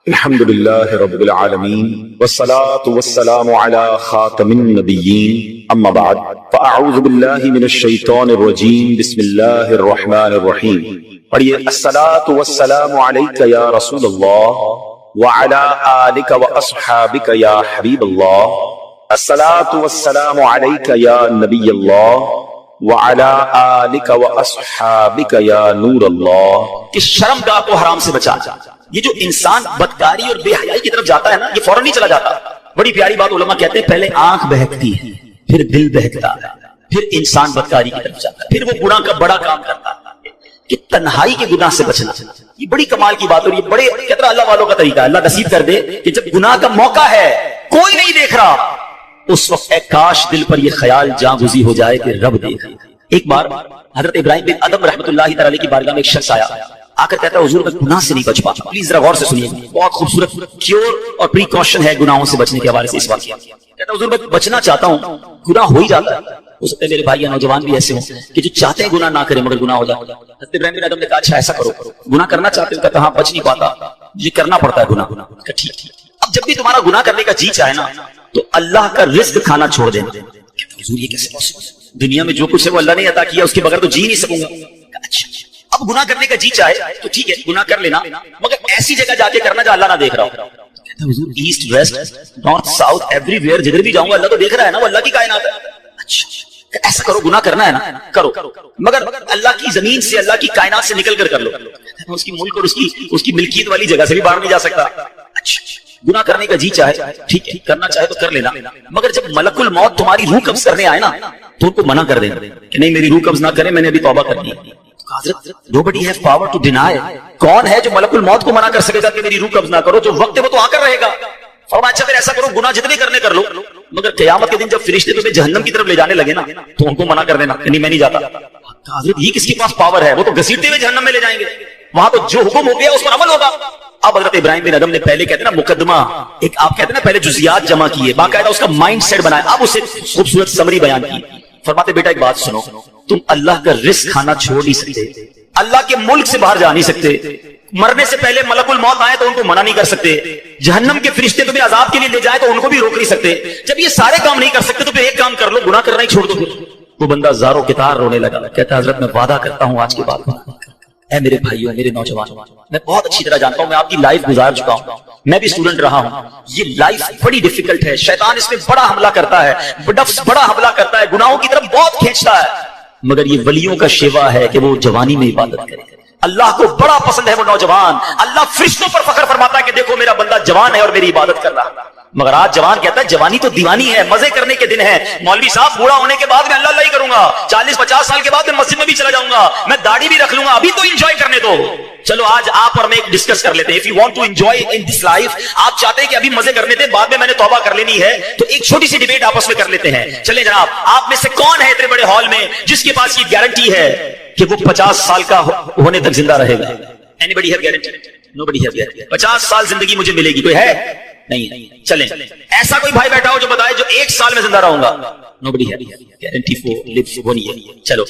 الحمد لله رب العالمين والصلاة والسلام على خاتم النبيين أما بعد فأعوذ بالله من الشيطان الرجيم بسم الله الرحمن الرحيم پڑھیے الصلاة والسلام عليك يا رسول الله وعلى آلك وأصحابك يا حبيب الله الصلاة والسلام عليك يا نبي الله وعلى آلك وأصحابك يا نور الله کہ شرم گاہ کو حرام سے بچا. یہ جو انسان بدکاری اور بے حیائی کی طرف جاتا ہے نا، یہ فوراً نہیں چلا جاتا. بڑی پیاری بات علماء کہتے ہیں، پہلے آنکھ بہکتی ہے، پھر دل بہکتا ہے، پھر انسان بدکاری کی طرف جاتا ہے، پھر وہ گناہ کا بڑا کام کرتا ہے. کہ تنہائی کے گناہ سے بچنا یہ بڑی کمال کی بات. اور یہ بڑے کہتا اللہ والوں کا طریقہ ہے. اللہ نصیب کر دے کہ جب گناہ کا موقع ہے، کوئی نہیں دیکھ رہا، اس وقت اے کاش دل پر یہ خیال جاں گزی ہو جائے کہ رب دیکھ. ایک بار حضرت ابراہیم بن ادم رحمۃ اللہ تعالی کی بارگاہ میں ایک شخص آیا، آ کر کہتا ہے حضور میں گناہ سے نہیں بچ پاتا. پلیز ذرا غور سے سنیے، بہت خوبصورت کیور اور پریکاشن ہے گناہوں سے بچنے کے حوالے سے اس واقعہ. کہتا ہے حضور میں بچنا چاہتا ہوں، گناہ ہو ہی جاتا ہے. ہو سکتا ہے میرے بھائی یا نوجوان بھی ایسے ہوں کہ جو چاہتے ہیں گناہ نہ کریں مگر گناہ ہو جائے. حضرت ابراہیم بن ادم نے کہا اچھا ایسا کرو، گناہ کرنا چاہتے ہو؟ کہتا ہاں بچ نہیں پاتا، یہ کرنا پڑتا ہے گناہ. ٹھیک. اب جب بھی تمہارا گناہ کرنے کا جی چاہے نا تو اللہ کا رزق کھانا چھوڑ دینا. حضور یہ کیسے پاسبل؟ دنیا میں جو کچھ ہے وہ اللہ نے عطا کیا، اس کے بغیر تو جی نہیں سکوں گا. اچھا اب گناہ کرنے کا جی چاہے تو ٹھیک ہے گناہ کر لینا، مگر ایسی جگہ جا کے کرنا جہاں اللہ نہ دیکھ رہا ہو. حضور east west north south every where جدھر بھی جاؤں گا اللہ تو دیکھ رہا ہے نا، وہ اللہ کی کائنات ہے. اچھا ایسا کرو، گناہ کرنا ہے نا کرو، مگر اللہ کی زمین سے اللہ کی کائنات سے نکل کر لو. اس کی ملک اور اس کی ملکیت والی جگہ سے بھی باہر نہیں جا سکتا. اچھا گناہ کرنے کا جی چاہے ٹھیک ہے کرنا چاہے تو کر لینا، مگر جب ملک الموت تمہاری روح قبض کرنے آئے نا تو ان کو منع کر دینا کہ نہیں میری روح قبض نہ کرے، میں نے ابھی توبہ کرنی ہے. حضرت nobody have power to deny. کون ہے جو ملک الموت کو منع کر سکے گا کہ میری روح قبض نہ کرو؟ جو وقت ہے وہ تو آ کر رہے گا. فرمایا اچھا پھر ایسا کرو گناہ جتنے کرنے کر لو، مگر قیامت کے دن جب فرشتے تمہیں جہنم کی طرف لے جانے لگے نا تو ان کو منع کر دینا کہ نہیں میں نہیں جاتا. حضرت یہ کس کے پاس پاور ہے؟ وہ تو گھسیٹتے ہوئے جہنم میں لے جائیں گے، وہاں تو جو حکم ہو گیا اس پر عمل ہوگا. اب حضرت ابراہیم بن ادم نے پہلے کہتے ہیں نا مقدمہ، ایک آپ کہتے ہیں نا پہلے جزیات جمع کیے، باقاعدہ اس کا مائنڈ سیٹ بنایا، اب اسے خوبصورت سمری بیان کی. فرماتے بیٹا ایک بات سنو، تم اللہ کا رزق کھانا چھوڑ نہیں سکتے، اللہ کے ملک سے باہر جا نہیں سکتے، مرنے سے پہلے ملک الموت آئے تو ان کو منع نہیں کر سکتے، جہنم کے فرشتے تمہیں عذاب کے لیے لے جائے تو ان کو بھی روک نہیں سکتے. جب یہ سارے کام نہیں کر سکتے تو پھر ایک کام کر لو، گناہ کرنا ہی چھوڑ دو. وہ بندہ زاروں کے تار رونے لگا، کہتا حضرت میں وعدہ کرتا ہوں آج کے بعد. اے میرے بھائیوں میرے نوجوان، میں بہت اچھی طرح جانتا ہوں، میں آپ کی لائف گزار چکا ہوں، میں بھی اسٹوڈنٹ رہا ہوں. یہ لائف بڑی ڈیفیکلٹ ہے، شیطان اس میں بڑا حملہ کرتا ہے، نفس بڑا حملہ کرتا ہے، گناہوں کی طرف بہت کھینچتا ہے. مگر یہ ولیوں کا شیوا ہے کہ وہ جوانی میں عبادت کرے. اللہ کو بڑا پسند ہے وہ نوجوان. اللہ فرشتوں پر فخر فرماتا ہے کہ دیکھو میرا بندہ جوان ہے اور میری عبادت کر رہا ہے. مگر آج جوان کہتا ہے جوانی تو دیوانی ہے، مزے کرنے کے دن ہے. مولوی صاحب بوڑھا ہونے کے بعد میں اللہ ہی کروں گا، 40-50 سال کے بعد میں مسجد میں بھی چلا جاؤں گا، میں داڑھی بھی رکھ لوں گا، ابھی تو انجوائے کرنے دو. چلو آج آپ اور میں ایک ڈسکس کر لیتے ہیں. If you want to enjoy in this life، آپ چاہتے ہیں کہ ابھی مزے کرنے تھے بعد میں میں نے توبہ کر لینی ہے، تو ایک چھوٹی سی ڈیبیٹ آپس میں کر لیتے ہیں. چلیں جناب، آپ میں سے کون ہے اتنے بڑے ہال میں جس کے پاس یہ گارنٹی ہے کہ وہ 50 سال کا ہونے تک زندہ رہے گا؟ Anybody have guarantee? Nobody has guarantee. 50 سال زندگی مجھے ملے گی، کوئی ہے؟ نہیں. چلیں ایسا کوئی بھائی بیٹھا ہو جو بتائے جو 1 سال میں زندہ رہوں گا؟ Nobody has guarantee for live وہ نہیں ہے. چلو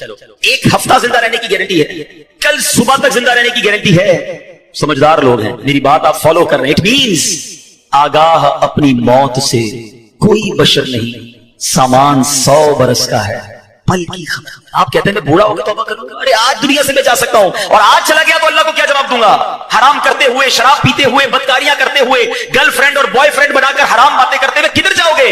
1 ہفتہ زندہ رہنے کی گارنٹی ہے، کل صبح تک زندہ رہنے کی گارنٹی ہے. سمجھدار لوگ ہیں، میری بات آپ فالو کر رہے ہیں. اٹ مینز آگاہ اپنی موت سے کوئی بشر نہیں، سامان 100 برس کا ہے، پل کی خبر. آپ کہتے ہیں میں بوڑھا ہو کے توبہ کروں گا، ارے آج دنیا سے میں جا سکتا ہوں اور آج چلا گیا تو اللہ کو کیا جواب دوں گا؟ حرام کرتے ہوئے، شراب پیتے ہوئے، بدکاریاں کرتے ہوئے، گرل فرینڈ اور بوائے فرینڈ بنا کر حرام باتیں کرتے ہوئے کدھر جاؤ گے؟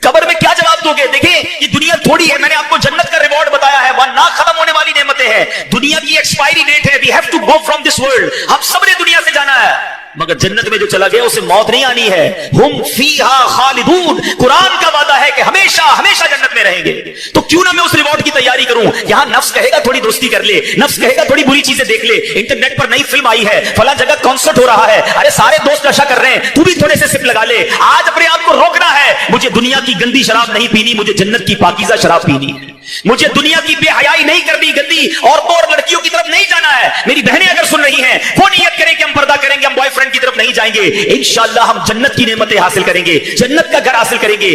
قبر میں کیا جواب دو گے؟ دیکھیں یہ دنیا تھوڑی ہے، میں نے آپ کو جنت کا ریوارڈ بتایا ہے، وہ نہ ختم ہونے والی نعمتیں ہیں. دنیا کی ایکسپائری ڈیٹ ہے، we have to go from this world. ہم سب نے دنیا سے جانا ہے، مگر جنت میں جو چلا گیا اسے موت نہیں آنی ہے. ہم فیہا خالدون، قرآن کا وعدہ ہے کہ ہمیشہ ہمیشہ جنت میں رہیں گے. تو کیوں نہ میں اس ریوارڈ کی تیاری کروں؟ یہاں نفس کہے گا تھوڑی دوستی کر لے، نفس کہے گا تھوڑی بری چیزیں دیکھ لے، انٹرنیٹ پر نئی فلم آئی ہے، فلاں جگہ کانسرٹ ہو رہا ہے، ارے سارے دوست نشہ کر رہے ہیں، تو بھی تھوڑے سے سپ لگا لے. آج اپنے آپ کو روکنا ہے، مجھے دنیا کی گندی شراب نہیں پینی، مجھے جنت کی پاکیزہ شراب پینی ہے. مجھے دنیا کی بے حیائی نہیں کرنی، گندی عورتوں اور لڑکیوں کی طرف نہیں جانا ہے. میری بہنیں اگر سن رہی ہیں وہ نیت کریں کہ ہم پردہ کریں گے، ہم بوائے فرینڈ کی طرف نہیں جائیں گے. انشاءاللہ ہم جنت کی نعمتیں حاصل کریں گے، جنت کا گھر حاصل کریں گے.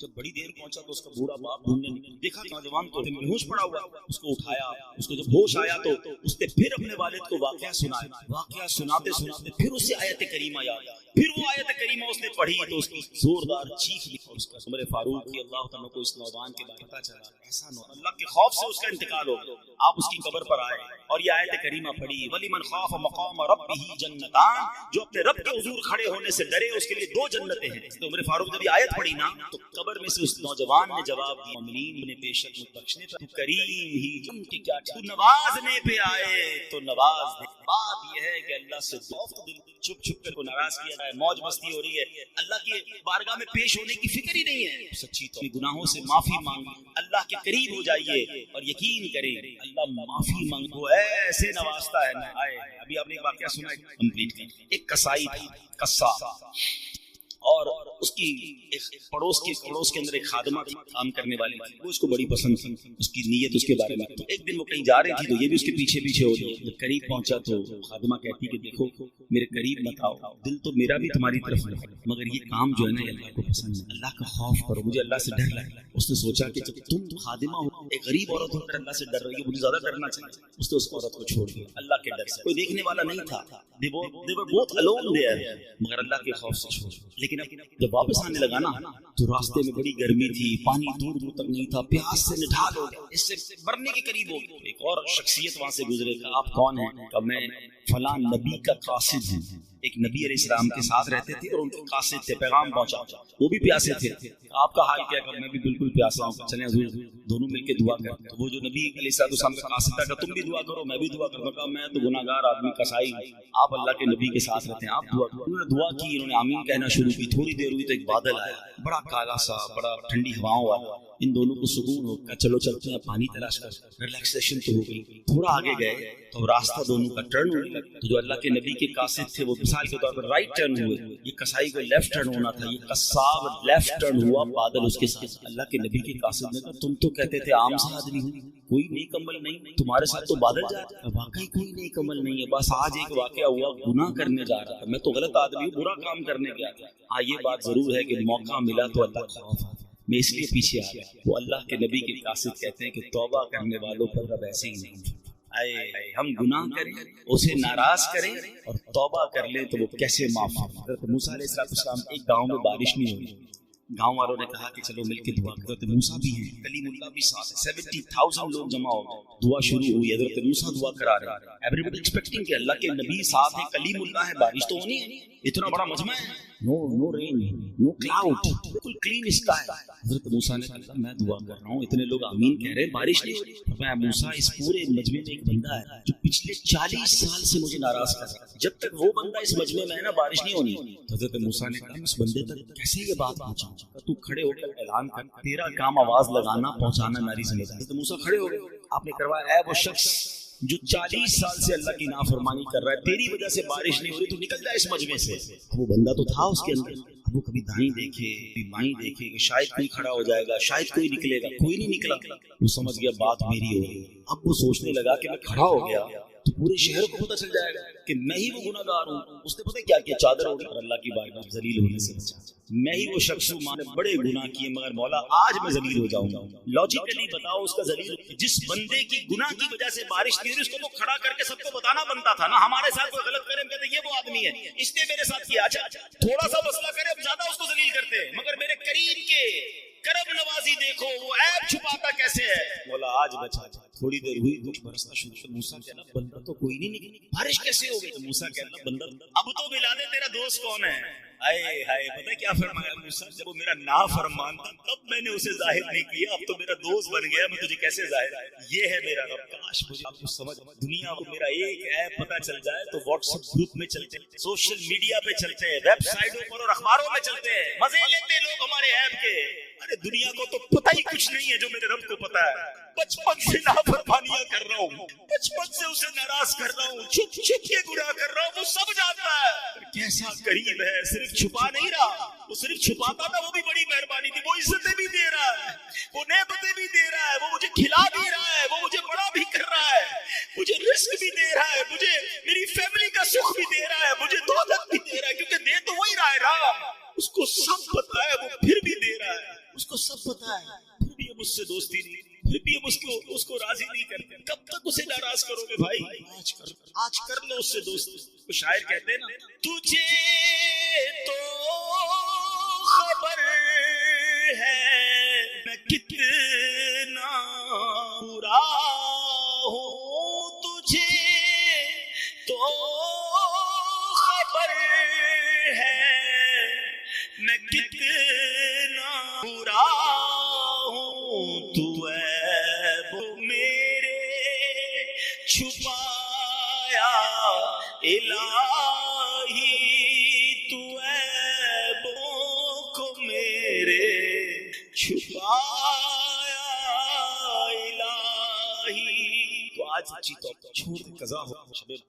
جب بڑی دیر پہنچا تو اس کا بوڑھا باپ ڈھونڈنے نکلا، دیکھا کہ نوجوان تو بے ہوش پڑا ہوا، اس کو اٹھایا، اس کو جب ہوش آیا تو اس نے پھر اپنے والد کو واقعہ سنایا، واقعہ سناتے سناتے پھر اسے آیت کریمہ یاد، پھر وہ آیت کریمہ اس نے پڑھی تو اس کی زوردار چیخ لی، اور اس کا عمر فاروق رضی اللہ تعالیٰ کو اس نوجوان کے بارے میں پتہ چلا، ایسا نو اللہ کے خوف سے اس کا انتقال ہو گیا۔ آپ اس کی قبر پر آئے اور یہ آیت کریمہ پڑھی، وَلِمَنْ خَافَ مَقَامَ رَبِّهِ جَنَّتَانِ، جو اپنے رب کے حضور کھڑے ہونے سے ڈرے اس کے لیے 2 جنتیں ہیں۔ تو عمر فاروق جب یہ آیت پڑھی نا تو قبر میں سے اس نوجوان نے جواب دیا، مومنین نے بے شک بخشنے تو کریم ہی جم کے کیا تو نوازنے پہ آئے تو نواز دے۔ بات یہ ہے کہ اللہ سے چھپ چھپ کر کو ناراض کیا جائے، موج مستی ہو رہی ہے، اللہ کی بارگاہ میں پیش ہونے کی فکر ہی نہیں ہے، سچی تو گناہوں سے معافی مانگی، اللہ کے قریب ہو جائیے اور یقین کریں اللہ معافی مانگو ایسے نوازتا ہے نا۔ آئے ابھی آپ نے ایک واقعہ سنا ہے کمپلیٹ کی، ایک کسائی تھا، قصاب، اور اس کی ایک پڑوس کے اندر ایک خادمہ تھی، کام کرنے والی تھی، وہ اس کو بڑی پسند تھی، اس کی نیت اس کے بارے میں۔ تو ایک دن وہ کہیں جا رہی تھی تو یہ بھی اس کے پیچھے پیچھے ہو رہی، جب قریب پہنچا تو خادمہ کہتی کہ دیکھو میرے قریب مت آؤ، دل تو میرا بھی تمہاری طرف ہے مگر یہ کام جو ہے نا اللہ کو پسند ہے، اللہ کا خوف کرو، مجھے اللہ سے ڈر لگتا ہے۔ اس نے سوچا کہ جب تم خادمہ ہو، ایک غریب عورت ہو کر اللہ سے ڈر رہی ہے، مجھے زیادہ ڈرنا چاہیے۔ اس نے اس عورت کو چھوڑ دیا اللہ کے ڈر سے، کوئی دیکھنے والا نہیں تھا، they were both alone there، مگر اللہ کے خوف سے چھوڑ۔ لیکن اب جب واپس آنے لگا نا تو راستے میں بڑی گرمی تھی، پانی دور دور تک نہیں تھا، پیاس سے نڈھال ہو گیا، اس سے مرنے کے قریب ہو گیا۔ ایک اور شخصیت وہاں سے گزرے، کہا آپ کون ہیں؟ کہا میں فلاں نبی کا قاصد ہوں۔ ایک نبی علیہ السلام کے ساتھ رہتے تھے اور ان کے قاصد تھے، پیغام پہنچا، وہ بھی پیاسے تھے۔ آپ کا حال کیا ہے؟ میں بھی بالکل پیاسا ہوں، چلیں حضور دونوں مل کے دعا کریں۔ تو وہ جو نبی علیہ السلام کا قاصد تھا کہ تم بھی دعا کرو میں بھی دعا کروں گا، میں تو گناہگار آدمی قصائی ہوں، آپ اللہ کے نبی کے ساتھ رہتے ہیں، آپ دعا کرو۔ انہوں نے دعا کی، انہوں نے آمین کہنا شروع کی، تھوڑی دیر ہوئی تو ایک بادل آیا، بڑا کالا سا، بڑا ٹھنڈی ہواؤں والا، ان دونوں کو سکون ہو گیا، چلو چلتے ہیں پانی تلاش کر، ریلیکسیشن تو ہو گئی۔ تھوڑا آگے گئے تو راستہ دونوں کا ٹرن ہونے لگا، تو جو اللہ کے نبی کے قاصد تھے وہ مثال کے طور پر رائٹ ٹرن ہوئے، یہ قصائی کو لیفٹ ٹرن ہونا تھا، یہ قصاب لیفٹ ٹرن ہوا، بادل اس کے ساتھ۔ اللہ کے نبی کے قاصد نے کہا تم تو کہتے تھے عام سے آدمی ہوں، کوئی نیک عمل نہیں، تمہارے ساتھ تو بادل جا رہا ہے۔ واقعی کوئی نیک عمل نہیں ہے، بس آج ایک واقعہ ہوا، گناہ کرنے جا رہا تھا، میں تو غلط آدمی ہوں، برا کام کرنے گیا تھا۔ ہاں یہ بات ضرور ہے کہ موقع ملا تو اللہ کا خوف، میں اس لیے پیچھے آ گیا۔ وہ اللہ کے نبی کے قاصد کہتے ہیں کہ توبہ کرنے والوں پر رب ایسے ہی نہیں، ہم گناہ کریں، اسے ناراض کریں اور توبہ کر لیں تو وہ کیسے معاف کریں۔ حضرت موسیٰ علیہ السلام ایک گاؤں میں بارش نہیں ہوئی، گاؤں والوں نے کہا کہ چلو مل کے دعا کرو، حضرت موسیٰ بھی ہیں، کلیم اللہ بھی ساتھ ہے، 70,000 لوگ جمع ہو گئے، دعا شروع ہوئی، حضرت موسیٰ دعا کرا رہے ہیں، ایوریبڈی ایکسپیکٹنگ کہ اللہ کے نبی ساتھ ہیں، کلیم اللہ ہے، بارش تو ہونی ہے، اتنا بڑا مجمع ہے، نو رین، نو کلاؤڈ، بالکل کلین اسکائی۔ حضرت موسیٰ نے کہا میں دعا کر رہا ہوں، اتنے لوگ آمین کہہ رہے ہیں، بارش نہیں ہو رہی۔ میں موسیٰ اس پورے مجمع میں ایک بندہ ہے جو پچھلے 40 سال سے مجھے ناراض کر رہا ہے، جب تک وہ بندہ اس مجمع میں ہے نا بارش نہیں ہونی۔ حضرت موسیٰ نے کہا اس بندے تک کیسے یہ بات پہنچاؤں؟ تو کھڑے ہو کر اعلان کر، تیرا کام آواز لگانا پہنچانا میری ذمہ داری۔ حضرت موسیٰ کھڑے ہو گئے، آپ نے کروایا، اے وہ شخص جو 40 سال سے اللہ کی نافرمانی کر رہا ہے، تیری وجہ سے بارش نہیں ہو رہی، تو نکل جائے اس مجمع سے۔ وہ بندہ تو تھا اس کے اندر، وہ کبھی دائیں دیکھے کبھی بائیں دیکھے کہ شاید کوئی کھڑا ہو جائے گا، شاید کوئی نکلے گا، کوئی نہیں نکلا۔ وہ سمجھ گیا بات میری ہو رہی ہے، اب وہ سوچنے لگا کہ میں کھڑا ہو گیا تو پورے شہر کو پتہ چل جائے گا کہ میں ہی وہ گناہگار ہوں۔ اس نے پتہ کیا کیا، چادر اڑا کر اللہ کی بارگاہ ذلیل ہونے سے بچا، میں ہی وہ شخص ہوں، میں نے بڑے گناہ کیے مگر مولا آج میں ذلیل ہو جاؤں گا۔ لاجیکلی بتاؤ اس کا ذلیل، جس بندے کی گناہ کی وجہ سے بارش نہیں ہوئی اس کو تو کھڑا کر کے سب کو بتانا بنتا تھا نا۔ ہمارے ساتھ کوئی غلط کرے کہتے یہ وہ آدمی ہے، اس نے میرے ساتھ کیا، اچھا تھوڑا سا مسئلہ کرے اب زیادہ اس کو ذلیل کرتے ہیں، مگر میرے قریب کے کرم نوازی دیکھو وہ عیب چھپاتا کیسے ہے۔ مولا آج بچا۔ تھوڑی دیر ہوئی تو برسنا شروع ہوا، موسیٰ کہنا بندہ تو کوئی نہیں نکلی، بارش کیسے ہو گئی؟ تو موسیٰ کہنا بندہ اب تو ملا دے تیرا دوست کون ہے۔ ہائے ہائے، پتہ کیا فرمایا موسیٰ، جب وہ میرا نافرمان تھا تب میں نے اسے ظاہر نہیں کیا، اب تو میرا دوست بن گیا، میں تجھے کیسے ظاہر ہے؟ یہ ہے میرا رب۔ کاش مجھے آپ کو سمجھ، دنیا کو میرا ایک ایپ پتہ چل جائے تو واٹس ایپ گروپ میں چلتے ہیں، سوشل میڈیا پہ چلتے ہیں، ویب سائٹوں پر اور اخباروں میں چلتے ہیں، مزے لیتے لوگ ہمارے ایپ کے۔ ارے دنیا کو تو پتہ ہی کچھ نہیں ہے جو میرے رب کو پتہ ہے۔ بچپن سے نافرمانیاں کر رہا ہوں، بچپن سے اسے ناراض کر رہا ہوں، چھپ چھپ کے گناہ کر رہا ہوں، وہ سب جانتا ہے۔ کیسا قریب ہے، صرف چھپا نہیں رہا، وہ صرف چھپاتا تھا وہ بھی بڑی مہربانی تھی، وہ عزتیں بھی دے رہا ہے، وہ نعمتیں بھی دے رہا ہے، وہ مجھے کھلا بھی رہا ہے، وہ مجھے بڑا بھی کر رہا ہے، مجھے رزق بھی دے رہا ہے، مجھے میری فیملی کا سکھ بھی دے رہا ہے، مجھے دولت بھی دے رہا ہے، کیونکہ دے تو وہی رہا ہے نا، اس کو سب پتا ہے وہ پھر بھی دے رہا ہے، اس کو مجھ سے دوستی نہیں, پھر بھی ہم اس کو راضی نہیں کرتے. کب تک اسے ناراض کرو گے بھائی؟ آج کر لو اس سے دوستی. تو شاعر کہتے ہیں نا, تجھے تو خبر ہے میں کتنا برا ہوں, تجھے تو خبر ہے میں کتنا برا ہوں, تو عیب میرے چھپایا الہی, تو عیبوں کو میرے چھپایا الہی. تو آج سچی توبہ چھوڑ کے قضا ہو,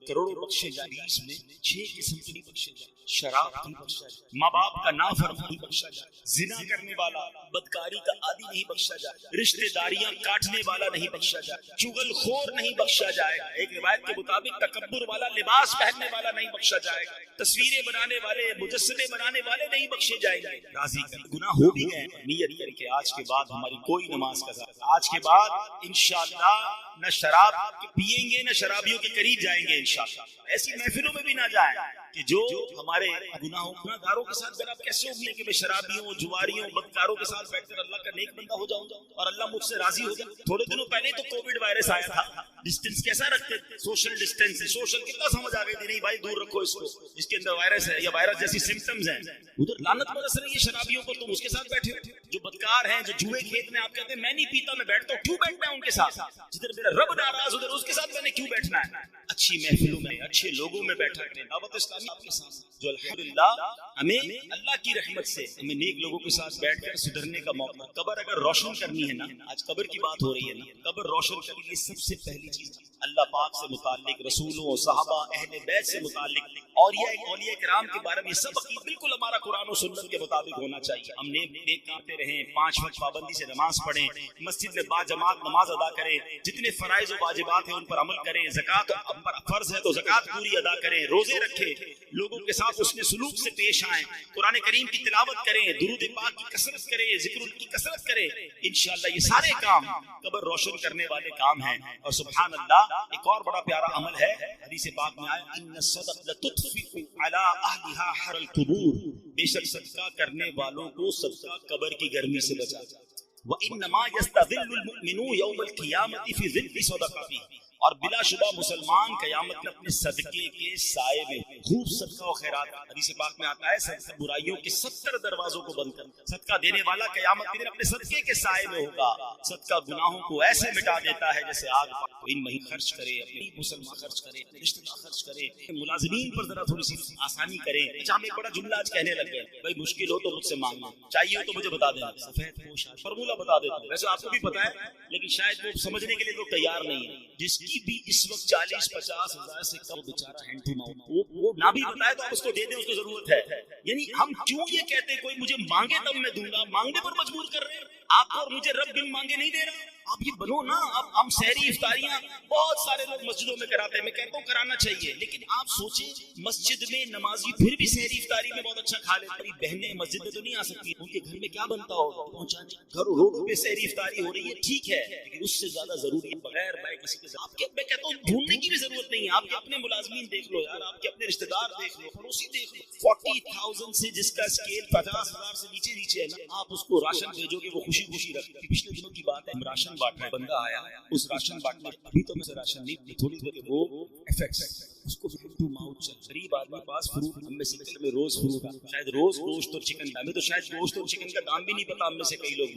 کروڑوں بخشے جائیں, اس میں 6 قسم کی بخشے جائیں. شراب کی بخشا جائے, ماں باپ کا نافرمانی بخشا جائے, زنا کرنے والا بدکاری کا عادی نہیں بخشا جائے, رشتہ داریاں کاٹنے والا نہیں بخشا جائے, چغل خور نہیں بخشا جائے گا, ایک روایت کے مطابق تکبر والا لباس پہننے والا نہیں بخشا جائے گا, تصویریں بنانے والے مجسمے بنانے والے نہیں بخشے جائیں گے. راضی کر, گناہ ہو بھی گئے, نیت کر کے آج کے بعد ہماری کوئی نماز قضا, آج کے بعد انشاءاللہ نہ شراب پیئیں گے نہ شرابیوں کے قریب جائیں گے انشاءاللہ. ایسی محفلوں میں بھی نہ جائیں کہ جو ہمارے گناہ گاروں کے ساتھ. اگر آپ کیسے امید کہ میں شرابیوں, جواریوں, بدکاروں کے ساتھ بیٹھ کر اللہ کا نیک بندہ ہو جاؤں گا اور اللہ مجھ سے راضی ہو جائے. تھوڑے دنوں پہلے تو کووڈ وائرس آیا تھا, ڈسٹینس کیسا رکھتے تھے, سوشل ڈسٹینس, سوشل کتنا سمجھ آ گئی تھی, نہیں بھائی دور رکھو اس کو, اس کے اندر وائرس ہے یا وائرس جیسی سمپٹمز ہیں. ادھر لعنت برس رہی ہے شرابیوں پر, تم اس کے ساتھ بیٹھے ہو. جو بدکار ہیں, جو جوئے کھیت میں, آپ کہتے ہیں میں نہیں پیتا میں بیٹھتا ہوں, کیوں بیٹھنا ہے ان کے ساتھ؟ جدھر میرا رب ناراض ادھر اس کے ساتھ میں نے کیوں بیٹھنا ہے؟ اچھی محفلوں میں اچھے لوگوں میں بیٹھا کریں. دعوت اسلامی آپ کے ساتھ جو الحمدللہ ہمیں اللہ کی رحمت سے ہمیں نیک لوگوں کے ساتھ بیٹھ کر سدھرنے کا موقع. قبر اگر روشن کرنی ہے نا, آج قبر کی بات ہو رہی ہے نا, قبر روشن کرنے کے لیے سب سے پہلی چیز اللہ پاک سے متعلق, رسولوں, صحابہ, اہل بیت سے متعلق, اولیاء کرام کے بارے میں سب عقیدہ بالکل ہمارا قرآن و سنت کے مطابق ہونا چاہیے. ہم نیک کرتے رہیں, 5 وقت پابندی سے نماز پڑھیں, مسجد میں با جماعت نماز ادا کریں, جتنے فرائض و واجبات ہیں ان پر عمل کریں, زکوٰۃ ہم پر فرض ہے تو زکوٰۃ پوری ادا کریں, روزے رکھیں, لوگوں کے ساتھ حسن سلوک سے پیش آئیں, قرآن کریم کی تلاوت کریں, درود پاک کی کثرت کریں, ذکر کی کثرت کریں. انشاءاللہ یہ سارے کام قبر روشن کرنے والے کام ہیں. اور سبحان اللہ ایک اور بڑا پیارا عمل ہے, حدیث پاک میں آیا, ان الصدقۃ لتطفئ علی اہلها حر القبور, بے شک صدقہ کرنے والوں کو صدقہ قبر کی گرمی سے بچاتا ہے. وانما یستظل المؤمن یوم القیامۃ فی ظل صدقته, اور بلا شبہ مسلمان قیامت میں اپنے صدقے کے سائے میں خوب صدقہ و خیرات. حدیث پاک میں آتا ہے صدقہ برائیوں کے 70 دروازوں کو بند کر, صدقہ دینے والا قیامت کے دن اپنے صدقے کے سائے میں ہوگا. صدقہ گناہوں کو ایسے مٹا دیتا ہے جیسے آگ. ان مہینے خرچ کرے, اپنے مسلمان خرچ کرے, اپنے رشتہ دار خرچ کرے, ملازمین پر ذرا تھوڑی سی آسانی کریں. اچھا ہم ایک بڑا جملہ آج کہنے لگ گئے, بھائی مشکل ہو تو مجھ سے مانگنا, چاہیے ہو تو مجھے بتا دینا. سفید پوش فارمولہ بتا دیتا ہوں, ویسے آپ کو بھی پتا ہے لیکن شاید وہ سمجھنے کے لیے لوگ تیار نہیں ہیں. جس کی بھی اس وقت 40-50 ہزار سے کم بیچارہ ہینڈ ٹو ماؤتھ, وہ نہ بھی بتائے تو آپ اس کو دے دیں, اس کو ضرورت ہے. یعنی ہم کیوں یہ کہتے ہیں کوئی مجھے مانگے تب میں دوں گا, مانگنے پر مجبور کر رہے ہیں آپ کو, اور مجھے رب بن مانگے نہیں دے رہا. آپ یہ بنو نا. اب ہم سحری افطاریاں بہت سارے لوگ مسجدوں میں کراتے ہیں, میں کہتا ہوں کرانا چاہیے, لیکن آپ سوچیں مسجد میں نمازی پھر بھی سحری افطاری میں بہت اچھا کھا لیتے. بہنیں مسجد میں تو نہیں آ سکتی, ان کے گھر میں کیا بنتا ہوگا پہنچانے, گھر روڈ پہ سحری افطاری ہو رہی ہے, ٹھیک ہے, لیکن اس سے زیادہ ضروری ہے بغیر بھائی کسی کے آپ کے, میں کہتا ہوں ڈھونڈنے کی بھی ضرورت نہیں ہے. آپ کے اپنے ملازمین دیکھ لو یار, آپ کے اپنے رشتہ دار دیکھ لو, پڑوسی دیکھ لو. 40,000 سے جس کا اسکیل 50,000 سے نیچے ہے نا, آپ اس کو راشن بھیجو گے وہ خوشی رکھتے ہیں. پچھلے دنوں کی بات ہے, ہم راشن بانٹ رہے, بندہ آیا, اس راشن بانٹنے ابھی تو میں راشن نہیں, تھوڑی دیر وہ افیکٹس اس کو ٹو ماؤتھ چل. غریب آدمی پاس فروٹ, ہم میں سے میں روز فروٹ, شاید روز گوشت اور چکن, ہمیں تو شاید گوشت اور چکن کا دام بھی نہیں پتا, ہم میں سے کئی لوگ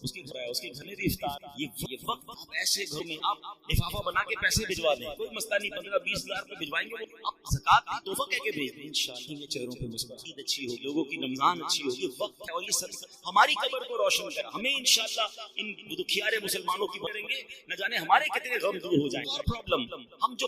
اس کے گھر میں بھی افطار. یہ وقت آپ ایسے گھر میں آپ لفافہ بنا کے پیسے بھجوا دیں, کوئی مسئلہ نہیں, 15-20 ہزار روپے بھجوائیں گے, آپ زکات کی تحفہ کہہ کے بھیج دیں. انشاءاللہ یہ چہروں پہ مسکراہٹ اچھی ہو, لوگوں کی رمضان اچھی ہو. یہ وقت ہے اور یہ سب ہماری قبر کو روشن کرے. ہمیں انشاءاللہ ان دکھیارے مسلمانوں کی کریں گے, نہ جانے ہمارے کتنے غم دور ہو جائیں. اور پرابلم ہم جو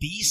30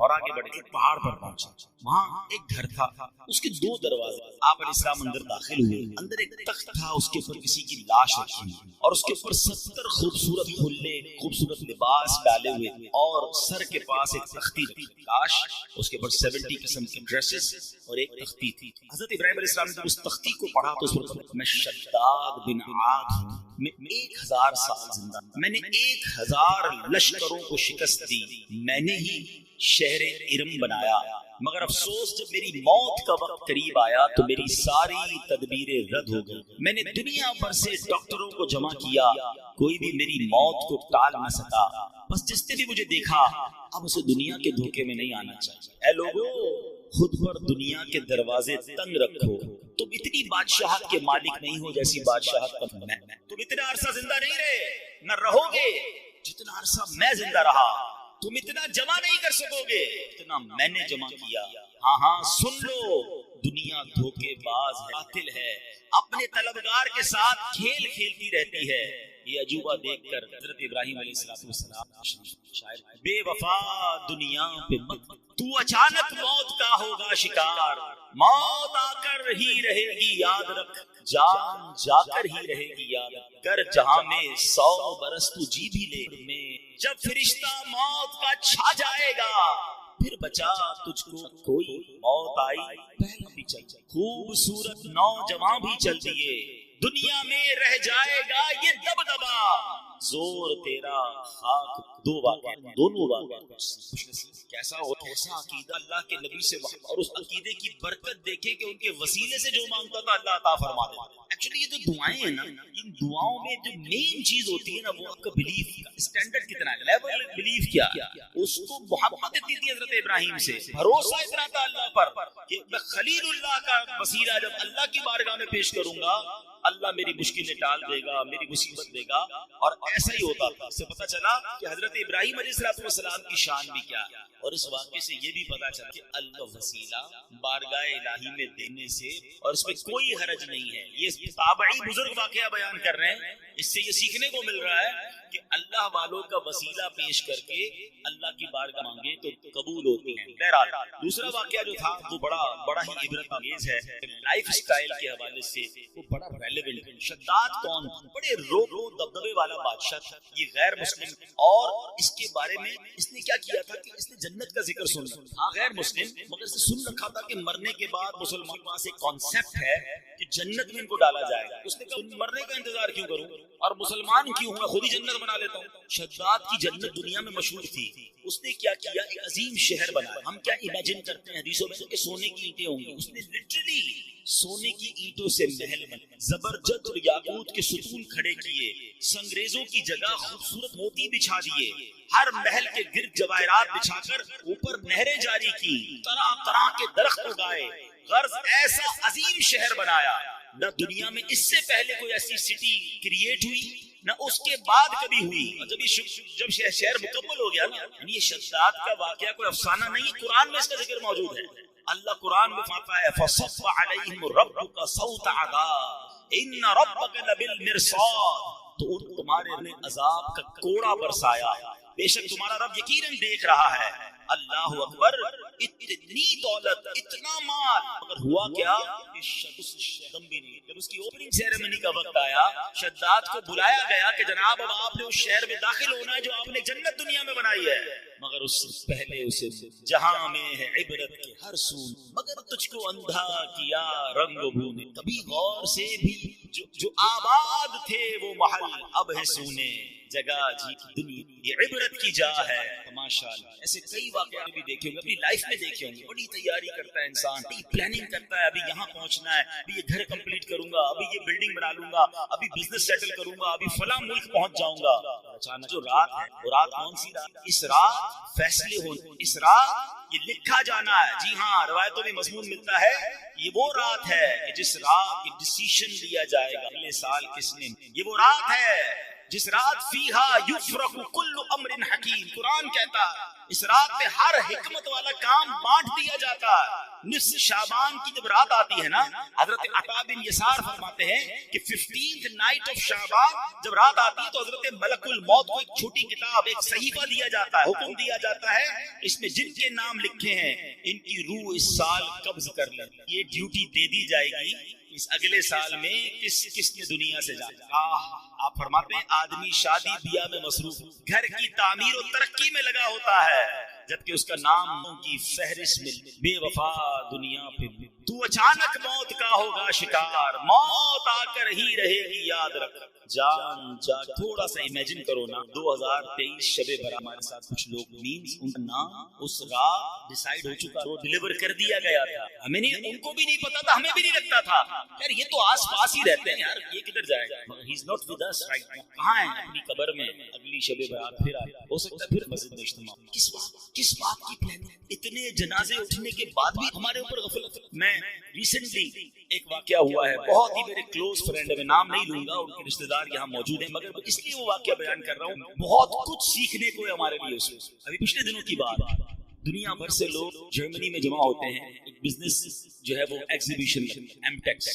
اور آگے بڑھے ایک پہاڑ پر پہنچا، وہاں ایک گھر تھا، اس کے 2 دروازے۔ آپ علیہ السلام اندر داخل ہوئے، اندر ایک تخت تھا، اس کے اوپر کسی کی لاش رکھی ہوئی اور اس کے اوپر 70 خوبصورت کھلے خوبصورت لباس ڈالے ہوئے، اور سر کے پاس ایک تختی رکھی لاش، اس کے اوپر 70 قسم کے ڈریسز اور ایک تختی تھی۔ حضرت ابراہیم علیہ السلام نے جب اس تختی کو پڑھا تو اس پر میں شداد بن عاد ہوں، میں 1000 سال زندہ، میں نے 1000 لشکروں کو شکست دی، میں نے ہی شہر ارم بنایا، مگر افسوس جب میری موت کا وقت قریب آیا تو میری ساری تدبیریں رد ہو گئی۔ میں نے دنیا بھر سے ڈاکٹروں کو جمع کیا، کوئی بھی میری موت کو ٹال نہ سکا، بس جس نے بھی مجھے دیکھا اب اسے دنیا کے دھوکے میں نہیں آنا چاہیے۔ اے لوگو، خود پر دنیا کے دروازے تنگ رکھو، تم اتنی بادشاہت کے مالک نہیں ہو جیسی بادشاہت کا میں، تم اتنا عرصہ زندہ نہیں رہے نہ رہو گے جتنا عرصہ میں زندہ رہا، تم اتنا جمع نہیں کر سکو گے اتنا میں نے جمع کیا۔ ہاں ہاں سن لو، دنیا دھوکے باز ہے، قاتل ہے، اپنے طلبگار کے ساتھ کھیل کھیلتی رہتی ہے۔ یہ عجوبہ دیکھ کر حضرت ابراہیم علیہ السلام شاعر بے وفا دنیا پہ مت، تو اچانک موت کا ہوگا شکار، موت آ کر ہی رہے گی یاد رکھ، جان جا کر ہی رہے گی یاد رکھ، گر جہاں میں 100 برس تو جی بھی لے میں، جب فرشتہ موت کا چھا جائے گا پھر بچا تجھ کو کوئی، موت آئی پہلا بھی چل، خوبصورت نوجوان بھی چل دیے، دنیا میں رہ جائے گا یہ دبدبا، زور تیرا خاک دو واقع، دونوں واقع کیسا ہو، کیسا عقیدہ اللہ کے نبی سے، اور اس عقیدے کی برکت دیکھے کہ ان کے وسیلے سے جو مانگتا تھا اللہ عطا فرما دیتا۔ ایکچولی یہ جو دعائیں ہیں نا، ان دعاؤں میں جو مین چیز ہوتی ہے نا وہ آپ کا بلیف کا اسٹینڈرڈ کتنا ہے، لیول بلیف کیا، اس کو محبت اتنی تھی حضرت ابراہیم سے، بھروسہ اتنا تھا اللہ پر کہ میں خلیل اللہ کا وسیلہ جب اللہ کی بارگاہ میں پیش کروں گا اللہ میری مشکلیں ٹال دے گا، میری مصیبت دے گا، اور ایسا ہی ہوتا تھا۔ اس سے پتہ چلا کہ حضرت ابراہیم علیہ السلام کی شان بھی کیا ہے، اور اس واقعے سے یہ بھی پتہ چلا کہ اللہ وسیلہ بارگاہ الہی میں دینے سے اور اس میں کوئی حرج نہیں ہے۔ یہ تابعی بزرگ واقعہ بیان کر رہے ہیں، اس سے یہ سیکھنے کو مل رہا ہے کہ اللہ والوں کا وسیلہ پیش کر کے اللہ کی بارگاہ مانگے تو قبول ہوتی ہیں۔ بہرحال دوسرا واقعہ جو تھا وہ بڑا ہی عبرت انگیز ہے، لائف سٹائل کے حوالے سے وہ بڑا ریلیونٹ ہے۔ شداد کون، بڑے رو دبدبے والا بادشاہ تھا، یہ غیر مسلم، اور اس کے بارے میں اس نے کیا کیا تھا کہ اس نے جنت کا ذکر سنا، ہاں غیر مسلم مگر اس نے سن رکھا تھا کہ مرنے کے بعد مسلمان کے پاس ایک کانسیپٹ ہے کہ جنت میں ان کو ڈالا جائے گا۔ اس نے کہا مرنے کا انتظار کیوں کروں اور مسلمان کیوں ہوں، خود ہی جنت بنا لیتا ہوں۔ شداد کی جنت دنیا میں مشہور تھی، اس نے کیا کیا، ایک عظیم شہر بنایا۔ ہم کیا امیجن کرتے ہیں حدیثوں میں کہ سونے کی اینٹیں ہوں گی، اس نے لٹرلی سونے کی اینٹوں سے محل بنا، زبرجد اور یاقوت کے ستون کھڑے کیے، سنگریزوں کی جگہ خوبصورت موتی بچھا دیے، ہر محل کے گرد جواہرات بچھا کر اوپر نہریں جاری کی، طرح طرح کے درخت اگائے، غرض ایسا عظیم شہر بنایا، نہ دنیا میں اس سے پہلے کوئی ایسی سٹی کریٹ ہوئی نہ اس کے بعد کبھی ہوئی۔ اور جب شہر مکمل ہو گیا نا، یعنی یہ شداد کا واقعہ کوئی افسانہ نہیں، قرآن میں اس کا ذکر موجود ہے۔ اللہ قرآن میں فرماتا ہے فَصَفَّ عَلَيْهِمْ رَبُّكَ صَوْتَ عَذَابٍ إِنَّ رَبَّكَ لَبِالْمِرْصَادِ، تو ان تمہارے نے عذاب کا کوڑا برسایا، بے شک تمہارا رب یقیناً دیکھ رہا ہے۔ اللہ اکبر، اتنی دولت، اتنا مال، مگر ہوا کیا کہ شدم بھی نہیں۔ جب اس کی اوپننگ سیریمنی کا وقت آیا، شداد کو بلایا گیا کہ جناب اب آپ نے اس شہر میں داخل ہونا ہے جو آپ نے جنت دنیا میں بنائی ہے، مگر اس سے پہلے اسے جہاں میں ہے عبرت کے ہر سو، مگر تجھ کو اندھا کیا رنگ و بو نے، کبھی غور سے بھی جو آباد تھے وہ محل اب ہے سونے، جگہ جی کی دنیا یہ عبرت کی جا ہے۔ ماشاءاللہ ایسے کئی واقعات بھی دیکھے ہوں گے، اپنی لائف میں دیکھے ہوں گے، بڑی تیاری کرتا ہے انسان، بڑی پلاننگ کرتا ہے، ابھی یہاں پہنچنا ہے، ابھی یہ گھر کمپلیٹ کروں گا، ابھی یہ بلڈنگ بنا لوں گا، ابھی بزنس سیٹل کروں گا، ابھی فلاں ملک پہنچ جاؤں گا۔ اچانک جو رات ہے وہ رات کون سی رات؟ اس رات فیصلے ہونے، اس رات یہ لکھا جانا ہے۔ جی ہاں، روایتوں میں مضمون ملتا ہے یہ وہ رات ہے کہ جس رات یہ ڈیسیشن لیا جائے گا اگلے سال کس نے، یہ وہ رات ہے جس رات فیہا یفرق کل امر حکیم، قرآن کہتا ہے اس رات میں ہر حکمت والا کام بانٹ دیا جاتا ہے۔ نصف شعبان کی جب رات آتی ہے نا، حضرت عطا بن یسار فرماتے ہیں کہ 15th نائٹ آف شعبان جب رات آتی ہے تو حضرت ملک الموت کو ایک چھوٹی کتاب، ایک صحیفہ دیا جاتا ہے، حکم دیا جاتا ہے اس میں جن کے نام لکھے ہیں ان کی روح اس سال قبض کر لیں۔ یہ ڈیوٹی دے دی جائے گی اس اگلے سال میں کس نے دنیا سے جانا۔ آپ فرماتے ہیں آدمی شادی بیاہ میں مصروف، گھر کی تعمیر و ترقی میں لگا ہوتا ہے، جبکہ اس کا نام کی فہرست میں بے وفا دنیا پہ تو اچانک موت کا ہوگا شکار، موت آ کر ہی رہے گی یاد رکھ جان جان۔ تھوڑا سا امیجن کرو نا، 2023 شب برا ہمارے ساتھ کچھ لوگ مینز ان کا نام اس رات ڈیسائیڈ ہو چکا، وہ ڈیلیور کر دیا گیا تھا، ہمیں نہیں، ان کو بھی نہیں پتا تھا، ہمیں بھی نہیں لگتا تھا یار یہ تو آس پاس ہی رہتے ہیں یار، یہ کدھر جائے گا، he is not with us right now, کہاں ہے اپنی قبر میں، اگلی شب برات پھر آئے، ہو سکتا ہے پھر مسجد میں اجتماع۔ کس بات کی پلاننگ؟ اتنے جنازے اٹھنے کے بعد بھی ہمارے اوپر غفلت۔ میں ریسنٹلی ایک واقعہ ہوا ہے، بہت ہی میرے کلوز فرینڈ ہے، میں نام نہیں لوں گا، ان کے رشتہ دار یہاں موجود ہیں، مگر اس لیے وہ واقعہ بیان کر رہا ہوں، بہت کچھ سیکھنے کو ہے ہمارے لیے اس میں۔ ابھی پچھلے دنوں کی بات، دنیا بھر سے لوگ جرمنی میں جمع ہوتے ہیں، ایک بزنس جو ہے وہ ایگزیبیشن ایم ٹیکس،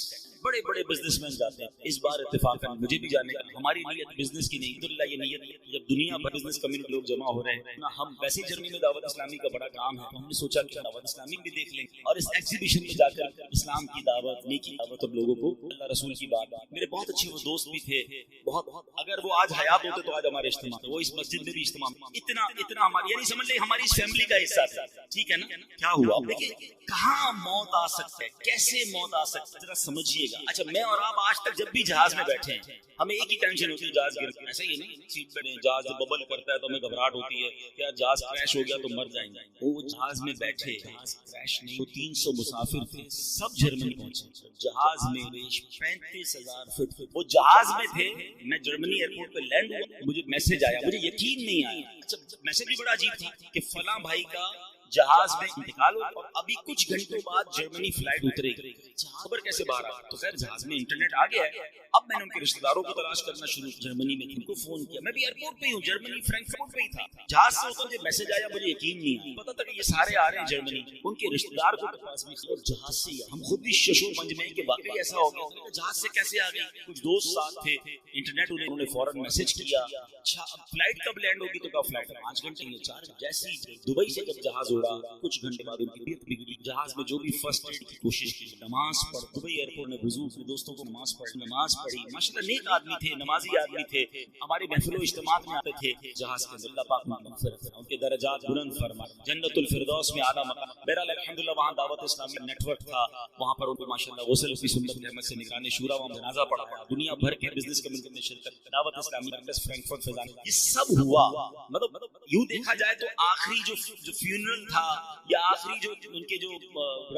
بڑے بڑے بزنس مین جاتے ہیں۔ اس بار اتفاقاً مجھے بھی جانے کا، ہماری نیت بزنس کی نہیں، الحمدللہ یہ نیت جب دنیا بھر بزنس کمیونٹی لوگ جمع ہو رہے ہیں نا، ہم ویسے ہی جرمنی میں دعوت اسلامی کا بڑا کام ہے، ہم نے سوچا کہ دعوت اسلامی بھی دیکھ لیں اور اس ایگزیبیشن میں جا کر اسلام کی دعوت، نیکی دعوت اور لوگوں کو اللہ رسول کی بات۔ میرے بہت اچھے وہ دوست بھی تھے، بہت، اگر وہ آج حیات ہوتے تو آج ہمارے اجتماع، وہ اس مسجد میں بھی اجتماع، اتنا ہماری، یعنی سمجھ لیں ہماری اس فیملی کا حصہ تھا، ٹھیک ہے نا۔ کیا ہوا دیکھیں کہاں موت آ سکتا ہے، کیسے موت آ سکتا ہے، ذرا سمجھیے گا۔ اچھا میں اور آپ آج تک جب بھی جہاز میں بیٹھے ہیں ہمیں ایک ہی ٹینشن ہوتی ہے، جہاز گر گیا، ایسا ہی نہیں، سیٹ پہ جہاز جب ببل کرتا ہے تو ہمیں گھبراہٹ ہوتی ہے کیا جہاز کریش ہو گیا تو مر جائیں گے۔ وہ جہاز میں بیٹھے، جہاز کریش نہیں، وہ 300 مسافر تھے، سب جرمنی پہنچے، جہاز میں 35,000 فٹ، وہ جہاز میں تھے۔ میں جرمنی ایئرپورٹ پہ لینڈ ہوا، مجھے میسج آیا، مجھے یقین نہیں آیا، اچھا میسج بھی بڑا عجیب تھا کہ فلاں بھائی کا جہاز میں انتقال ہوا اور ابھی کچھ گھنٹوں بعد جرمنی فلائٹ اترے گی۔ خبر کیسے باہر آ؟ تو خیر جہاز میں انٹرنیٹ آ گیا ہے۔ اب میں نے ان کے رشتہ داروں کو تلاش کرنا شروع کی جرمنی میں، ان کو فون کیا، میں بھی ایئرپورٹ پہ ہی ہوں، جرمنی فرینکفرٹ پہ ہی تھا، جہاز سے اتر کے میسج آیا، مجھے یقین نہیں آیا، پتا تھا کہ یہ سارے آ رہے ہیں جرمنی، ان کے رشتہ دار کو پاس بھی خبر جہاز سے، ہم خود بھی ششو منج میں کہ واقعی ایسا ہو گیا، جہاز سے کیسے آ گئی۔ کچھ دوست ساتھ تھے، انٹرنیٹ انہوں نے فوراً میسج کیا، اچھا اب فلائٹ کب لینڈ ہوگی؟ تو کب فلائٹ 5 گھنٹے یا 4 گھنٹے۔ جیسے ہی دبئی سے جب جہاز اڑا کچھ گھنٹے بعد ان کی طبیعت بگڑی، جہاز میں جو بھی فرسٹ ایڈ کی کوشش کی، نماز پڑھ، دبئی ایئرپورٹ میں وضو، اپنے دوستوں کو نماز پڑھی، ماشاءاللہ نیک آدمی تھے، نمازی آدمی تھے، ہماری محفل و اجتماع میں آتے تھے، جہاز کے اندر اللہ پاک نے مغفرت ان کے درجات بلند فرما، جنت الفردوس میں اعلیٰ مقام۔ بہرحال الحمدللہ وہاں دعوت اسلامی نیٹ ورک تھا، وہاں پر ان کو ماشاءاللہ غسل کی سنت کی رحمت سے نگران شورا وہاں جنازہ پڑھایا، دنیا بھر کے بزنس کمیونٹی میں شرکت، دعوت اسلامی مرکز فرینکفرٹ فیضان، یہ سب ہوا۔ مطلب یوں دیکھا جائے تو آخری جو فیونرل تھا یا آخری جو ان کے جو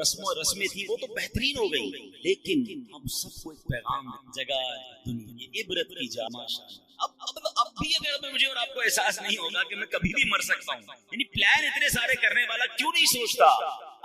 رسمیں تھی وہ تو بہترین ہو گئی، لیکن ہم سب کو ایک پیغام جگہ دنیا عبرت کی جا۔ اب بھی اگر مجھے اور آپ کو احساس نہیں ہوگا کہ میں کبھی بھی مر سکتا ہوں، یعنی پلان اتنے سارے کرنے والا کیوں نہیں سوچتا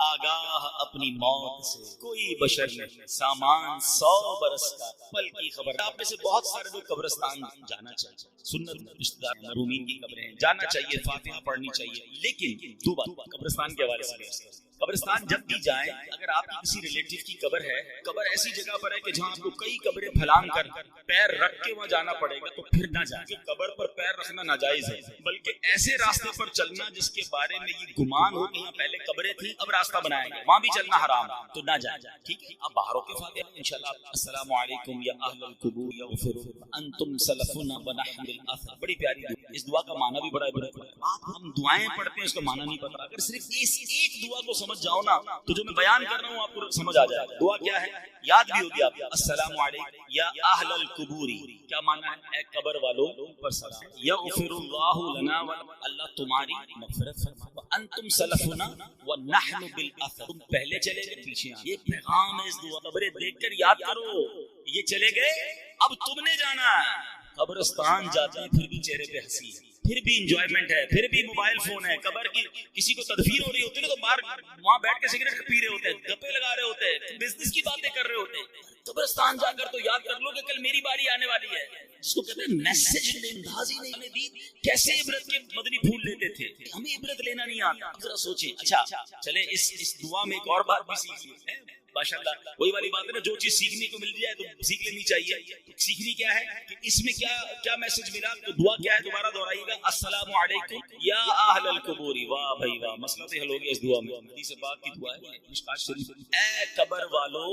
آگاہ اپنی موت سے کوئی بشر نہیں، سامان 100 برس کا پل کی خبر۔ آپ میں سے بہت سارے لوگ قبرستان جانا چاہیے، سنت رشتہ دار مرحومین کی قبریں ہیں، جانا چاہیے، فاتحہ پڑھنی چاہیے، لیکن دو بات قبرستان کے حوالے سے۔ قبرستان جب بھی جائیں، اگر آپ کی کسی ریلیٹیو کی قبر ہے، قبر ایسی جگہ پر ہے کہ جہاں آپ کو کئی قبریں پھلانگ کر پیر رکھ کے وہاں جانا پڑے گا، تو پھر نہ جائیں، کہ قبر پر پیر رکھنا ناجائز ہے، بلکہ ایسے راستے پر چلنا جس کے بارے میں یہ گمان ہو کہ یہاں پہلے قبریں تھیں اب راستہ بنایا گیا، وہاں بھی چلنا حرام ہے، تو نہ جائیں، ٹھیک ہے۔ اب باہروں کے فاتحہ انشاءاللہ۔ السلام علیکم یا اہل القبور یغفر انتم سلفنا ونحن الاثر، بڑی پیاری دعا، اس دعا کا معنی بھی بڑا عبرت ہے۔ ہم دعائیں پڑھتے ہیں اس کا معنی نہیں پتا، اگر صرف اس ایک دعا کو سمجھ جاؤ نا تو جو میں بیان کر رہا ہوں آپ کو سمجھ آ جائے گا۔ دعا کیا ہے یاد بھی ہوگی آپ کو، السلام علیکم یا اہل القبور، کیا معنی ہے؟ اے قبر والوں پر سلام، یغفر اللہ لنا، اللہ تمہاری مغفرت فرمائے، انتم سلفنا ونحن بالاثر، تم پہلے چلے گئے پیچھے آئے۔ یہ پیغام ہے اس دعا، قبریں دیکھ کر یاد کرو یہ چلے گئے اب تم نے جانا ہے۔ قبرستان جاتے ہیں پھر بھی چہرے پہ ہنسی ہے، پھر بھی انجوائمنٹ ہے، پھر بھی موبائل فون ہے، قبر کی کسی کو تدفین ہو رہی ہوتی ہے تو باہر وہاں بیٹھ کے سگریٹ پی رہے ہوتے ہیں، گپے لگا رہے ہوتے ہیں، بزنس کی باتیں کر رہے ہوتے ہیں۔ قبرستان جا کر تو یاد کر لو کہ کل میری باری آنے والی ہے. اس کو کہتے ہیں میسج اندازی نہیں دی. کیسے عبرت کے مدنی پھول لیتے تھے. ہمیں عبرت لینا نہیں آتا. ذرا سوچیں. اچھا چلیں اس دعا میں ایک اور بات بھی سیکھیے. ماشاءاللہ وہی والی بات ہے نا, جو چیز سیکھنے کو مل جائے تو سیکھ لینی چاہیے. سیکھنی کیا ہے کہ اس میں کیا میسج ملا, تو دعا کیا ہے دوبارہ دہرائیے گا. السلام علیکم یا اہل القبور. واہ بھائی واہ, مسئلہ تو حل ہو گیا اس دعا میں. حدیث پاک کی دعا ہے مشکات شریف. اے قبر والو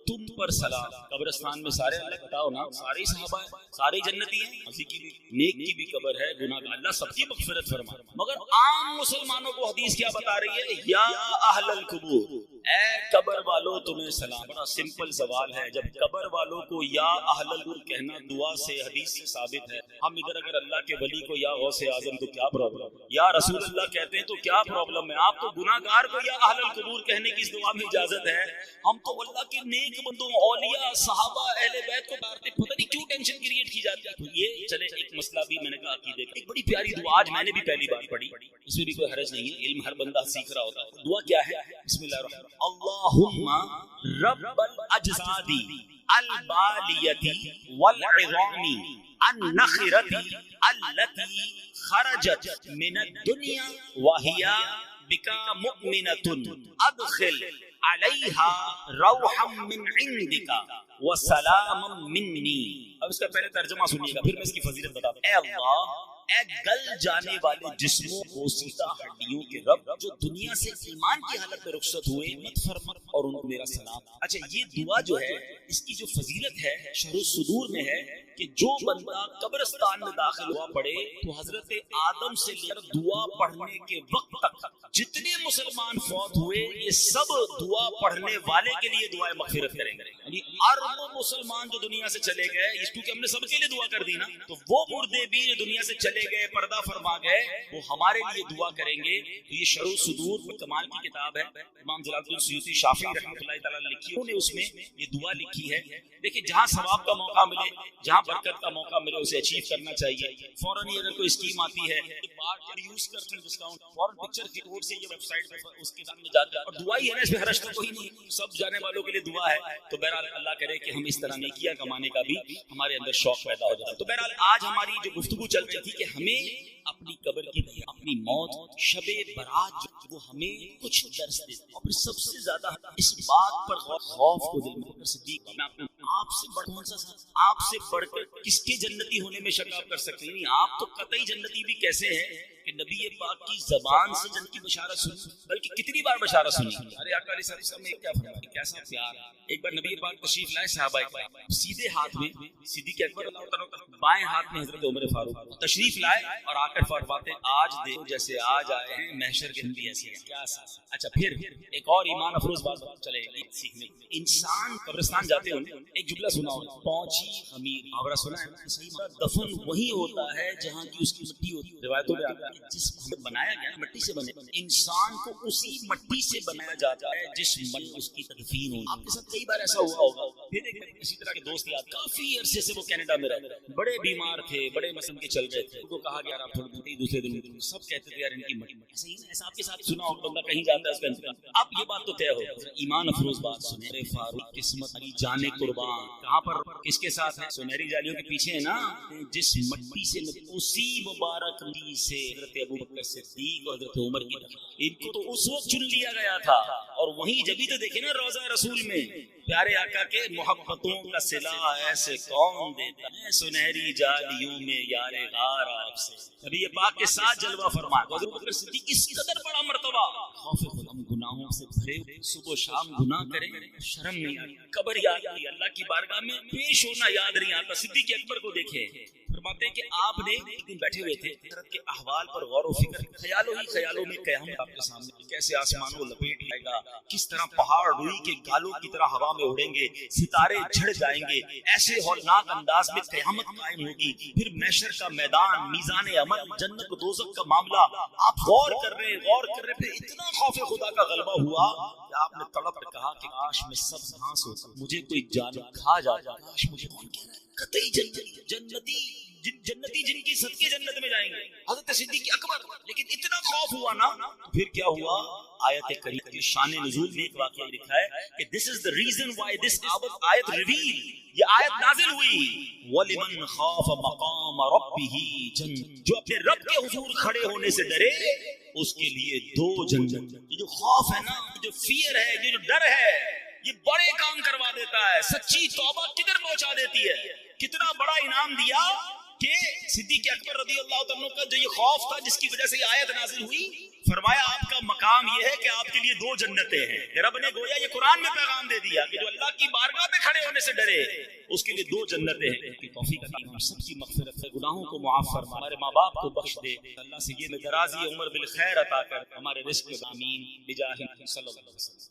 تم پر سلام. قبرستان میں سارے اللہ بتاؤ نا, سارے صحابہ ہیں, سارے جنتی ہیں. کسی کی بھی نیک کی بھی قبر ہے, گناہ گار, اللہ سب کی مغفرت فرما. مگر عام مسلمانوں کو حدیث کیا بتا رہی ہے, یا اہل القبور, اے قبر والو تمہیں سلام. بڑا سمپل سوال ہے, جب قبر والوں کو یا اہل القبور کہنا دعا سے حدیث سے ثابت ہے, ہم ادھر اگر اللہ کے ولی کو یا غوث اعظم تو کیا پرابلم, یا رسول اللہ کہتے ہیں تو کیا پرابلم ہے. آپ تو گناہ گار کو یا اہل القبور کہنے کی اس دعا میں اجازت ہے. ہم تو اللہ کے نیک بندوں, اولیاء, صحابہ, اہل بیت کو ڈارتے, پتہ نہیں کیوں ٹینشن کریٹ کی جاتی ہے. یہ چلے ایک مسئلہ بھی میں نے کہا عقیدے کا. ایک بڑی پیاری دعا آج میں نے بھی پہلی بار پڑھی, اس میں بھی کوئی حرج نہیں ہے, علم ہر بندہ سیکھ رہا ہوتا ہے. دعا کیا ہے, بسم اللہ الرحمن الرحیم. اللہم رب الاجساد البالیۃ والعظام النخرۃ التي خرجت من الدنيا وهي بك مؤمنة ادخل علیہا روحا من عندک وسلاما منی. اب اس کا پہلے ترجمہ سنیے گا, پھر میں اس کی فضیلت بتاتا ہوں. اے اللہ, اے گل جانے والے جسموں کو سیدھا ہڈیوں کے رب, جو دنیا سے ایمان کی حالت میں رخصت ہوئے, مت فرما اور ان کو میرا سلام. اچھا یہ دعا جو ہے, اس کی جو فضیلت ہے شرح الصدور میں ہے کہ جو بندہ قبرستان میں داخل ہوا پڑے تو حضرت آدم سے لے کر دعا پڑھنے کے وقت تک جتنے مسلمان فوت ہوئے, یہ سب دعا پڑھنے والے کے لیے دعائیں مغفرت کریں گے. یعنی اربوں مسلمان جو دنیا سے چلے گئے, اس کیونکہ ہم نے سب کے لیے دعا کر دی نا, تو وہ مردے بھی جو دنیا سے چلے گئے, پردہ فرما گئے, وہ ہمارے لیے دعا کریں گے. تو یہ شرح الصدور کمال کی کتاب ہے, امام جلال الدین سیوطی شافعی رحمۃ اللہ تعالی لکھی, انہوں نے اس میں یہ دعا لکھی ہے. دیکھیں جہاں ثواب کا موقع ملے, جہاں برکت کا موقع ملے, اسے اچیو کرنا چاہیے. فوراً ہی اگر کوئی اسکیم آتی ہے, بارٹر یوز کرتے ہیں ڈسکاؤنٹ, فوراً پکچر کی کوڈ سے یہ ویب سائٹ پہ اس کے سامنے جاتا ہے, اور دعا ہی ہے نا, اس میں حرج تو کوئی نہیں, سب جانے والوں کے لیے دعا ہے. تو بہرحال اللہ کرے کہ ہم اس طرح نیکیاں کمانے کا بھی ہمارے اندر شوق پیدا ہو جائے. تو بہرحال آج ہماری جو گفتگو چل رہی تھی کہ ہمیں اپنی قبر کی, اپنی موت, شب برات, وہ ہمیں کچھ درس دیتے. اور پھر سب سے زیادہ اس بات پر خوف کو دل میں صدیق, میں آپ سے بڑھ کون سا, آپ سے بڑھ کر کس کے جنتی ہونے میں شک آپ کر سکتے ہیں. آپ تو قطعی جنتی بھی کیسے ہیں کہ نبی پاک کی زبان سے جنت کی بشارت سنی, بلکہ کتنی بار بشارت سنی. ارے آقا علیہ السلام نے کیا فرمایا, کیسا پیار. ایک بار نبی پاک تشریف لائے, صحابہ کرام سیدھے ہاتھ میں صدیق اکبر اللہ تعالیٰ, بائیں ہاتھ میں حضرت عمر فاروق تشریف لائے, اور آ کر فرماتے آج دیکھو جیسے آج آئے ہیں, محشر کے دن بھی ایسے ہیں. کیا ساتھ. اچھا پھر ایک اور ایمان افروز بات چلے سیکھنے. انسان قبرستان جاتے ہوں ایک جملہ سنا ہو, پہنچی خمیر, محاورہ سنا ہے, صحیح. دفن وہی ہوتا ہے جہاں کی اس کی مٹی ہوتی ہے. روایتوں میں آتا ہے جس بنایا گیا مٹی سے بنے, انسان کو اسی مٹی سے بنایا جاتا ہے جس مٹی اس کی تدفین ہوئی. آپ کے ساتھ کئی بار ایسا ہوا ہوگا. پھر ایک اسی طرح کے دوست یاد, کافی عرصے سے وہ کینیڈا میں رہتے, بڑے بیمار تھے, بڑے مسئلے کے چل رہے تھے. ان کو کہا گیا آپ تھوڑے دن, دوسرے دن سب کہتے تھے یار ان کی مٹی. ایسا ہی نا, ایسا آپ کے ساتھ سنا ہو, بندہ کہیں جاتا ہے اس کا انتقال. اب یہ بات تو طے ہو, ایمان افروز بات سنیں. ارے فاروق قسمت علی جانے قربان, کہاں پر کس کے ساتھ ہے, سنہری جالیوں کے پیچھے ہے نا, جس مٹی سے اسی مبارک مٹی سے حضرت ابو بکر صدیق اور حضرت عمر کی, ان کو تو اس وقت چن لیا گیا تھا. اور وہیں جبھی تو دیکھیں نا روضہ رسول میں, پیارے آقا کے محبتوں کا صلہ ایسے کون دیتا ہے, سنہری جالیوں میں یار غار آپ سے. نبی پاک کے ساتھ جلوہ فرما, حضرت بکر صدیق اس قدر بڑا مرتبہ. خوف خدا, ہم گناہوں سے بھرے, صبح و شام گناہ کریں, شرم نہیں آتی, قبر یاد نہیں, اللہ کی بارگاہ میں پیش ہونا یاد نہیں آتا. صدیق اکبر کو دیکھیں, فرماتے ہیں کہ آپ نے ایک دن بیٹھے ہوئے تھے, حضرت کے احوال پر غور و فکر, خیالوں میں قیامت آپ کے سامنے, کیسے آسمان کو لپیٹ لائے گا, کس طرح پہاڑ روئی کے گالوں کی طرح ہوا میں اڑیں گے, ستارے جھڑ جائیں گے, ایسے ہولناک انداز میں قیامت قائم ہوگی. پھر محشر کا میدان, میزان عمل, جنت و دوزخ کا معاملہ, آپ غور کر رہے. پھر اتنا خوف خدا کا غلبہ ہوا کہ آپ نے تڑپ کر کہا کہ کاش میں سب گھاس ہوتا, مجھے کوئی جان کھا جاتا, کاش مجھے کون کہہ رہا ہے, قطعی جنتی جنتی جن کی صدقے جنت میں جائیں گے، حضرت صدیق اکبر. لیکن اتنا خوف ہوا نا تو پھر کیا ہوا، آیت کریمہ کی شان نزول میں ایک واقعہ لکھا ہے کہ this is the reason why this آیت reveal، یہ آیت نازل ہوئی وَلِمَنْ خَافَ مَقَامَ رَبِّهِ جَنَّةٌ، جو اپنے رب کے حضور کھڑے ہونے سے ڈرے اس کے لیے 2 جنت. یہ جو خوف ہے نا، جو فیئر ہے، یہ جو ڈر ہے، یہ بڑے کام کروا دیتا ہے. سچی توبہ کدھر پہنچا دیتی ہے. کتنا بڑا انعام دیا کہ صدیق اکبر رضی اللہ عنہ کا جو یہ خوف تھا جس کی وجہ سے یہ آیت نازل ہوئی، فرمایا آپ کا مقام یہ ہے کہ آپ کے لیے 2 جنتیں ہیں. رب نے گویا یہ قرآن میں پیغام دے دیا کہ جو اللہ کی بارگاہ پہ کھڑے ہونے سے ڈرے اس کے لیے 2 جنتیں ہیں. کی توفیق عطا فرما، ہم سب کی مغفرت ہے، گناہوں کو معاف فرما، ہمارے ماں باپ کو بخش دے. اللہ سے یہ میں درازی عمر بالخیر عطا کر، ہمارے رزق میں آمین بجاہ صلی اللہ علیہ وسلم.